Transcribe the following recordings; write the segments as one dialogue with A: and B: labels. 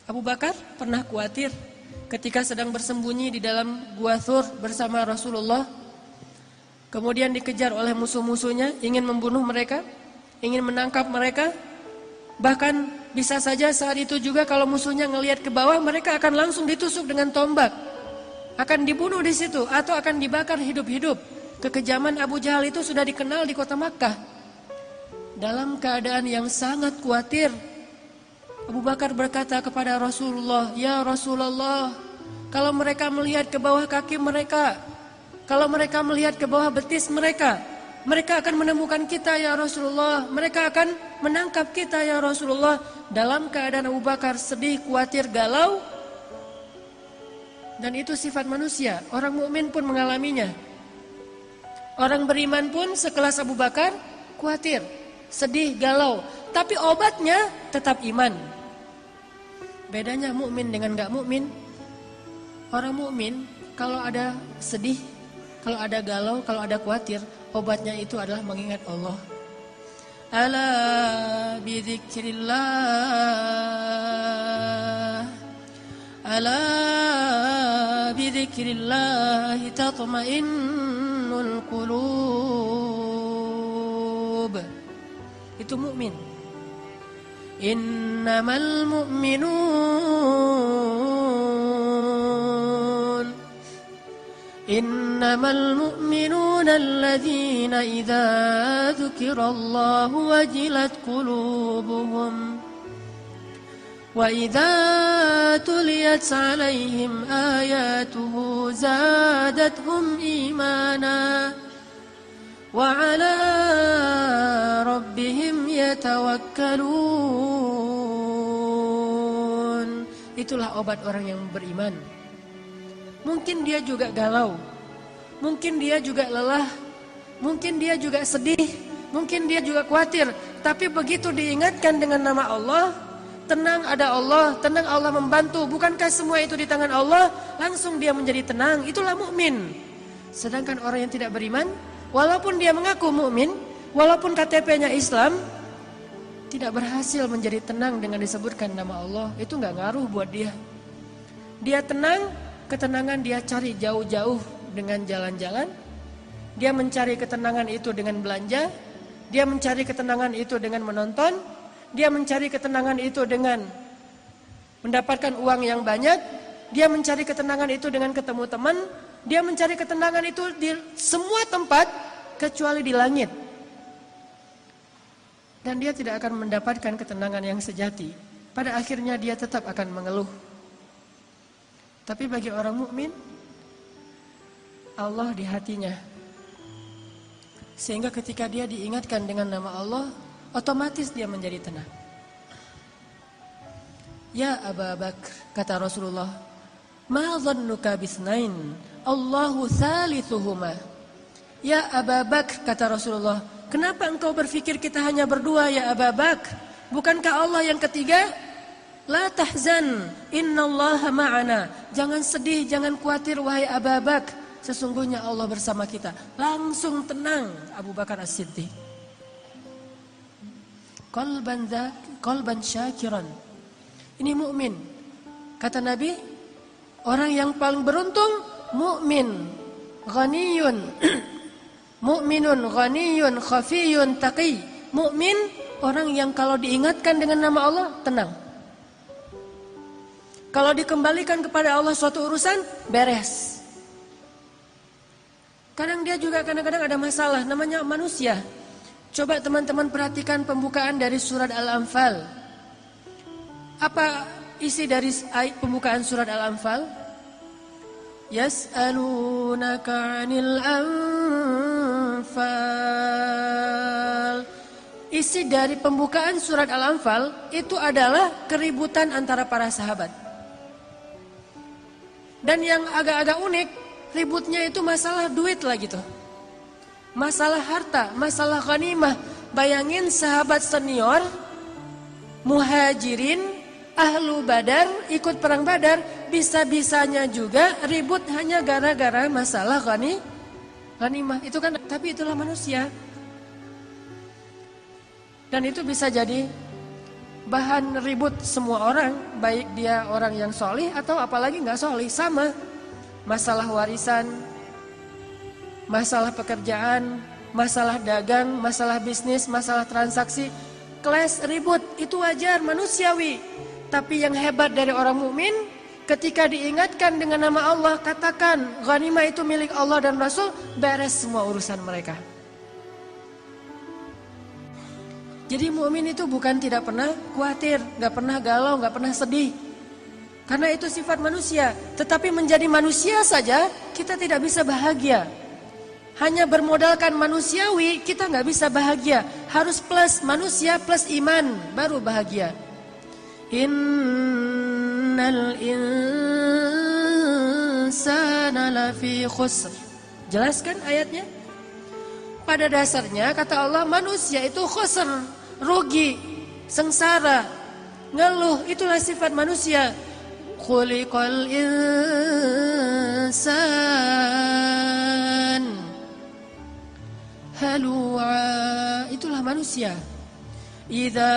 A: Abu Bakar pernah khawatir ketika sedang bersembunyi di dalam Gua Thur bersama Rasulullah. Kemudian dikejar oleh musuh-musuhnya, ingin membunuh mereka, ingin menangkap mereka. Bahkan bisa saja saat itu juga kalau musuhnya ngelihat ke bawah, mereka akan langsung ditusuk dengan tombak. Akan dibunuh di situ atau akan dibakar hidup-hidup. Kekejaman Abu Jahal itu sudah dikenal di kota Makkah. Dalam keadaan yang sangat khawatir, Abu Bakar berkata kepada Rasulullah, "Ya Rasulullah, kalau mereka melihat ke bawah kaki mereka, kalau mereka melihat ke bawah betis mereka, mereka akan menemukan kita ya Rasulullah, mereka akan menangkap kita ya Rasulullah." Dalam keadaan Abu Bakar sedih, khawatir, galau. Dan itu sifat manusia, orang mukmin pun mengalaminya. Orang beriman pun sekelas Abu Bakar khawatir, sedih, galau, tapi obatnya tetap iman. Bedanya mukmin dengan enggak mukmin. Orang mukmin kalau ada sedih, kalau ada galau, kalau ada khawatir, obatnya itu adalah mengingat Allah. Ala bidzikrillah, ala bidzikrillah tatma'innul qulub. Itu mukmin. Innamal mu'minun alladzina idza dzukirallahu wajilat qulubuhum wa idza tuliyat 'alaihim ayatuhu zadatuhum imana wa 'ala rabbihim yatawakkalun. Itulah obat orang yang beriman. Mungkin dia juga galau, mungkin dia juga lelah, mungkin dia juga sedih, mungkin dia juga khawatir. Tapi begitu diingatkan dengan nama Allah, tenang ada Allah, tenang Allah membantu. Bukankah semua itu di tangan Allah? Langsung dia menjadi tenang. Itulah mukmin. Sedangkan orang yang tidak beriman, walaupun dia mengaku mukmin, walaupun KTP-nya Islam, tidak berhasil menjadi tenang dengan disebutkan nama Allah. Itu nggak ngaruh buat dia. Dia tenang, ketenangan dia cari jauh-jauh dengan jalan-jalan. Dia mencari ketenangan itu dengan belanja. Dia mencari ketenangan itu dengan menonton. Dia mencari ketenangan itu dengan mendapatkan uang yang banyak. Dia mencari ketenangan itu dengan ketemu teman. Dia mencari ketenangan itu di semua tempat kecuali di langit. Dan dia tidak akan mendapatkan ketenangan yang sejati. Pada akhirnya dia tetap akan mengeluh. Tapi bagi orang mukmin, Allah di hatinya. Sehingga ketika dia diingatkan dengan nama Allah, otomatis dia menjadi tenang. Ya Abu Bakar, kata Rasulullah, ma dhannuka bisnain, Allahu thalithuhuma. Ya Abu Bakar, kata Rasulullah, kenapa engkau berpikir kita hanya berdua ya Abu Bakar? Bukankah Allah yang ketiga? La tahzan, innallaha ma'ana. Jangan sedih, jangan khawatir wahai Abu Bakar. Sesungguhnya Allah bersama kita. Langsung tenang Abu Bakar As-Siddiq. Qalban syakiran. Ini mukmin. Kata Nabi, orang yang paling beruntung mukmin, ghaniyun. Mukminun ghaniyun khafiyun taqi. Mukmin orang yang kalau diingatkan dengan nama Allah tenang. Kalau dikembalikan kepada Allah suatu urusan, beres. Kadang dia juga kadang-kadang ada masalah, namanya manusia. Coba teman-teman perhatikan pembukaan dari surat Al-Anfal. Apa isi dari pembukaan surat Al-Anfal? Yas'alunaka 'anil anfal. Isi dari pembukaan surat Al-Anfal itu adalah keributan antara para sahabat. Dan yang agak-agak unik, ributnya itu masalah duit lah gitu. Masalah harta, masalah ghanimah. Bayangin sahabat senior, muhajirin, ahlu badar, ikut perang badar, bisa-bisanya juga ribut hanya gara-gara masalah ghanimah. Itu kan, tapi itulah manusia. Dan itu bisa jadi bahan ribut semua orang, baik dia orang yang solih atau apalagi nggak solih, sama. Masalah warisan, masalah pekerjaan, masalah dagang, masalah bisnis, masalah transaksi, clash, ribut, itu wajar, manusiawi. Tapi yang hebat dari orang mukmin, ketika diingatkan dengan nama Allah, katakan ghanimah itu milik Allah dan Rasul, beres semua urusan mereka. Jadi mukmin itu bukan tidak pernah khawatir, nggak pernah galau, nggak pernah sedih. Karena itu sifat manusia. Tetapi menjadi manusia saja kita tidak bisa bahagia. Hanya bermodalkan manusiawi kita nggak bisa bahagia. Harus plus manusia plus iman baru bahagia. Innal insana lafi khusr. Jelaskan ayatnya. Pada dasarnya kata Allah manusia itu khusr, rugi, sengsara, ngeluh, itulah sifat manusia. Khuliqal insan halu'a, itulah manusia. Idza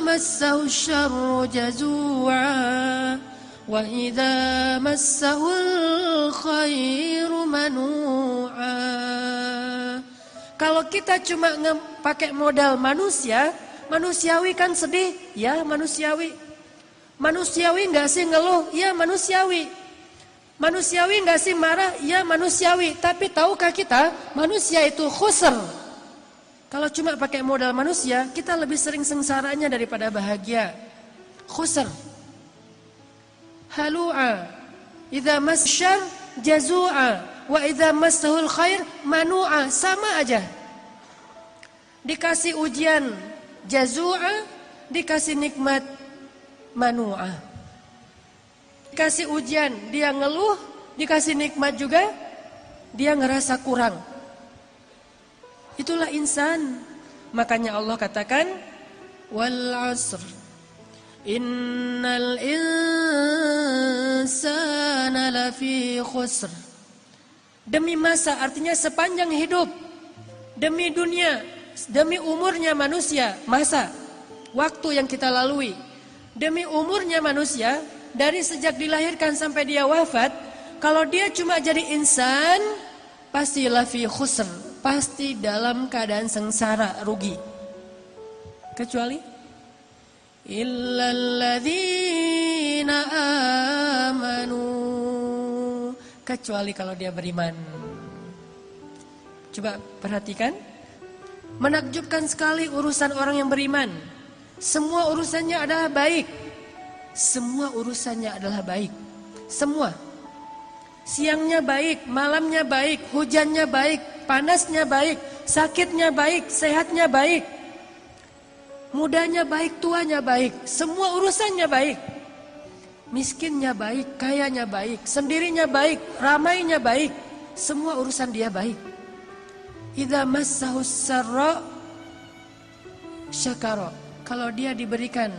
A: massahu syarru jazu'a wa idza massahul khairu manu'a. Kalau kita cuma pakai modal manusia, manusiawi kan sedih, ya manusiawi. Manusiawi nggak sih ngeluh, ya manusiawi. Manusiawi nggak sih marah, ya manusiawi. Tapi tahukah kita, manusia itu khusr. Kalau cuma pakai modal manusia, kita lebih sering sengsaranya daripada bahagia. Khusr. Halu'a. Idza masyar jazu'a. Wa idza massahul khair manu'a, sama aja. Dikasih ujian jazu'a, dikasih nikmat manu'a. Dikasih ujian dia ngeluh, dikasih nikmat juga dia ngerasa kurang. Itulah insan. Makanya Allah katakan wal 'asr innal insana lafi khusr. Demi masa artinya sepanjang hidup, demi dunia, demi umurnya manusia, masa, waktu yang kita lalui, demi umurnya manusia, dari sejak dilahirkan sampai dia wafat, kalau dia cuma jadi insan, pasti lafi khusr, pasti dalam keadaan sengsara, rugi. Kecuali illalladzina amanu, kecuali kalau dia beriman. Coba perhatikan, menakjubkan sekali urusan orang yang beriman. Semua urusannya adalah baik. Semua urusannya adalah baik. Semua. Siangnya baik, malamnya baik, hujannya baik, panasnya baik, sakitnya baik, sehatnya baik. Mudanya baik, tuanya baik. Semua urusannya baik. Miskinnya baik, kayanya baik, sendirinya baik, ramainya baik. Semua urusan dia baik. Idza massahus sarra syakara. Kalau dia diberikan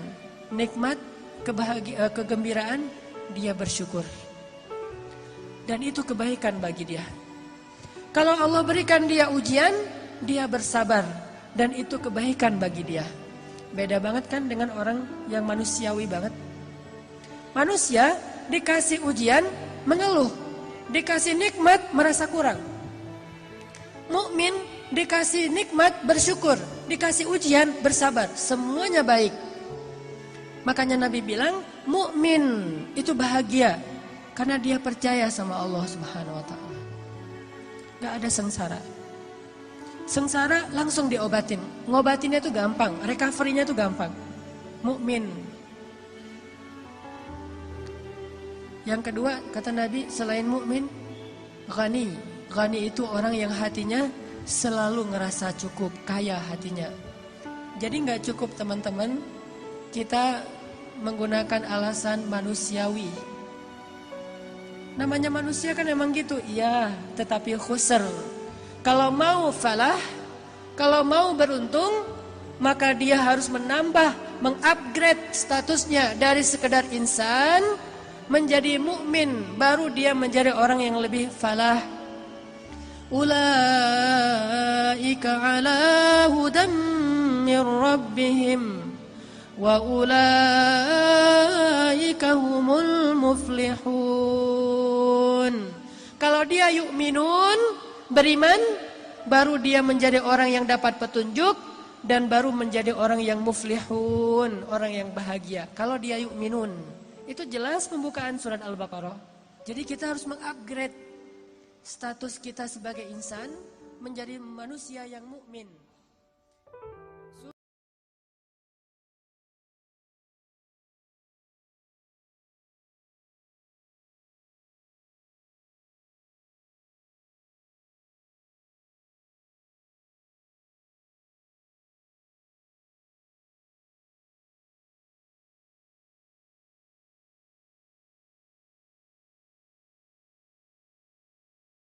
A: nikmat, kegembiraan, dia bersyukur. Dan itu kebaikan bagi dia. Kalau Allah berikan dia ujian, dia bersabar. Dan itu kebaikan bagi dia. Beda banget kan dengan orang yang manusiawi banget. Manusia dikasih ujian, mengeluh. Dikasih nikmat, merasa kurang. Mukmin dikasih nikmat, bersyukur. Dikasih ujian, bersabar. Semuanya baik. Makanya Nabi bilang, mukmin itu bahagia. Karena dia percaya sama Allah Subhanahu wa ta'ala. Gak ada sengsara. Sengsara langsung diobatin. Ngobatinnya itu gampang, recovery-nya itu gampang. Mukmin. Yang kedua, kata Nabi, selain mukmin, ghani. Ghani itu orang yang hatinya selalu ngerasa cukup, kaya hatinya. Jadi gak cukup teman-teman, kita menggunakan alasan manusiawi. Namanya manusia kan emang gitu, iya, tetapi khusr. Kalau mau falah, kalau mau beruntung, maka dia harus menambah, mengupgrade statusnya dari sekedar insan menjadi mukmin, baru dia menjadi orang yang lebih falah. Ulaika ala hudam min rabbihim wa ulaika humul muflihun. Kalau dia yu'minun, beriman, baru dia menjadi orang yang dapat petunjuk dan baru menjadi orang yang muflihun, orang yang bahagia. Kalau dia yu'minun, itu jelas pembukaan surat Al-Baqarah. Jadi kita harus mengupgrade status kita sebagai insan menjadi manusia yang mukmin.